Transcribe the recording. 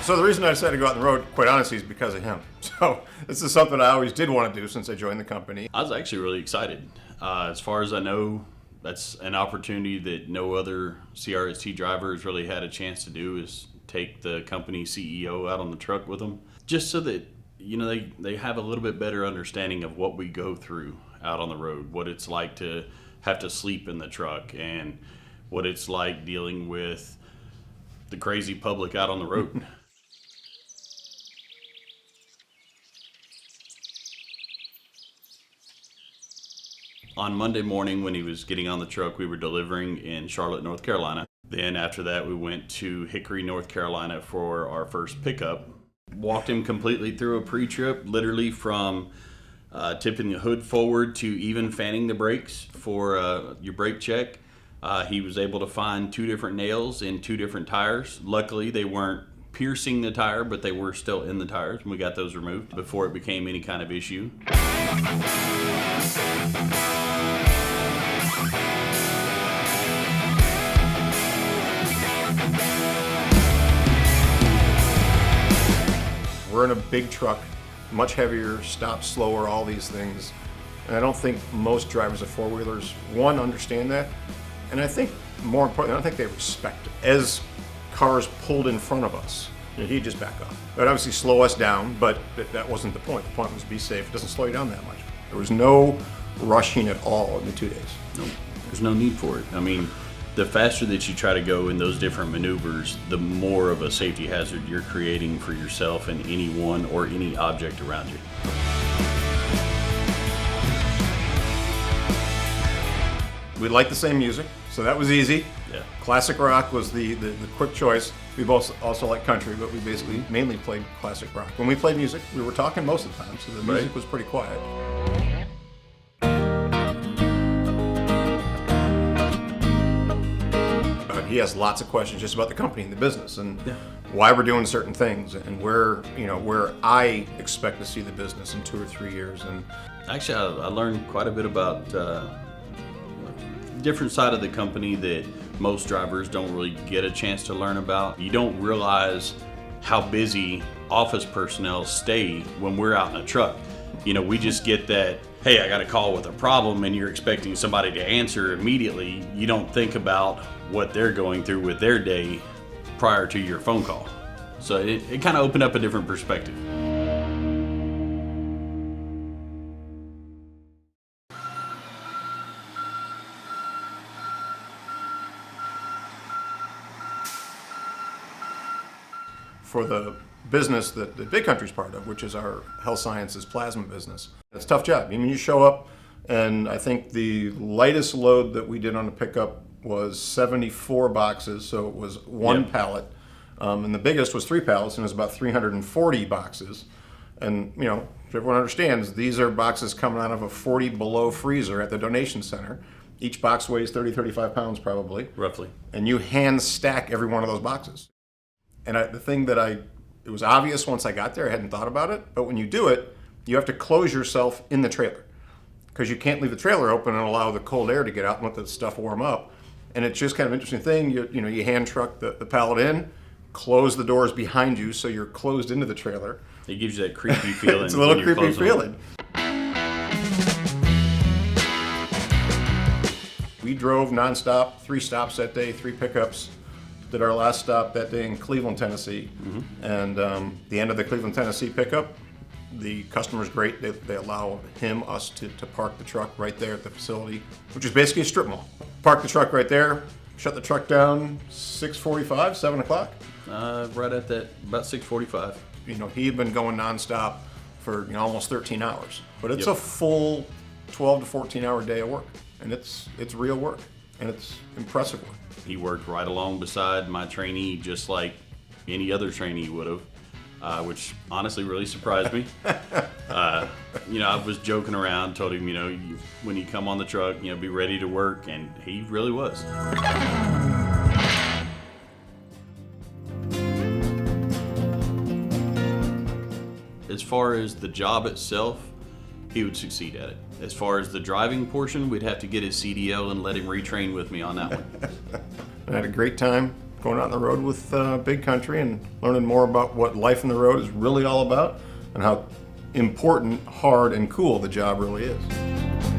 So the reason I decided to go out on the road, quite honestly, is because of him. So this is something I always did want to do since I joined the company. I was actually really excited. As far as I know, that's an opportunity that no other CRST driver has really had a chance to do, is take the company CEO out on the truck with them, just so that they have a little bit better understanding of what we go through out on the road, what it's like to have to sleep in the truck, and what it's like dealing with the crazy public out on the road. On Monday morning, when he was getting on the truck, we were delivering in Charlotte, North Carolina. Then after that, we went to Hickory, North Carolina for our first pickup. Walked him completely through a pre-trip, literally from tipping the hood forward to even fanning the brakes for your brake check. He was able to find 2 different nails in 2 different tires. Luckily, they weren't piercing the tire, but they were still in the tires, and we got those removed before it became any kind of issue. We're in a big truck, much heavier, stops slower, all these things. And I don't think most drivers of four-wheelers, one, understand that. And I think, more importantly, I don't think they respect it. As cars pulled in front of us, he'd just back up. It would obviously slow us down, but that wasn't the point. The point was be safe. It doesn't slow you down that much. There was no rushing at all in the 2 days. No, there's no need for it. I mean, the faster that you try to go in those different maneuvers, the more of a safety hazard you're creating for yourself and anyone or any object around you. We liked the same music, so that was easy. Yeah. Classic rock was the quick choice. We both also like country, but we basically mainly played classic rock. When we played music, we were talking most of the time, so the music was pretty quiet. He has lots of questions just about the company and the business, and why we're doing certain things, and where I expect to see the business in 2 or 3 years. And actually, I learned quite a bit about different side of the company that most drivers don't really get a chance to learn about. You don't realize how busy office personnel stay when we're out in a truck. We just get that, hey, I got a call with a problem, and you're expecting somebody to answer immediately. You don't think about what they're going through with their day prior to your phone call. So it kind of opened up a different perspective. for the business that the Big Country's part of, which is our health sciences plasma business, it's a tough job. I mean, you show up, and I think the lightest load that we did on a pickup was 74 boxes, so it was one pallet. And the biggest was 3 pallets, and it was about 340 boxes. And, you know, if everyone understands, these are boxes coming out of a 40 below freezer at the donation center. Each box weighs 30, 35 pounds probably. Roughly. And you hand stack every one of those boxes. And the thing that it was obvious once I got there, I hadn't thought about it, but when you do it, you have to close yourself in the trailer, because you can't leave the trailer open and allow the cold air to get out and let the stuff warm up. And it's just kind of an interesting thing. You hand truck the pallet in, close the doors behind you so you're closed into the trailer. It gives you that creepy feeling. It's a little creepy feeling. We drove nonstop, 3 stops that day, 3 pickups. Did our last stop that day in Cleveland, Tennessee. Mm-hmm. And the end of the Cleveland, Tennessee pickup, the customer's great. They allow us to park the truck right there at the facility, which is basically a strip mall. Park the truck right there, shut the truck down 6:45, 7 o'clock. Right at that, about 6:45. You know, he had been going nonstop for almost 13 hours. But it's a full 12 to 14 hour day of work. And it's real work. And it's impressive work. He worked right along beside my trainee, just like any other trainee would have, which honestly really surprised me. I was joking around, told him, when you come on the truck, be ready to work, and he really was. As far as the job itself, he would succeed at it. As far as the driving portion, we'd have to get his CDL and let him retrain with me on that one. I had a great time. going out on the road with Big Country and learning more about what life on the road is really all about and how important, hard, and cool the job really is.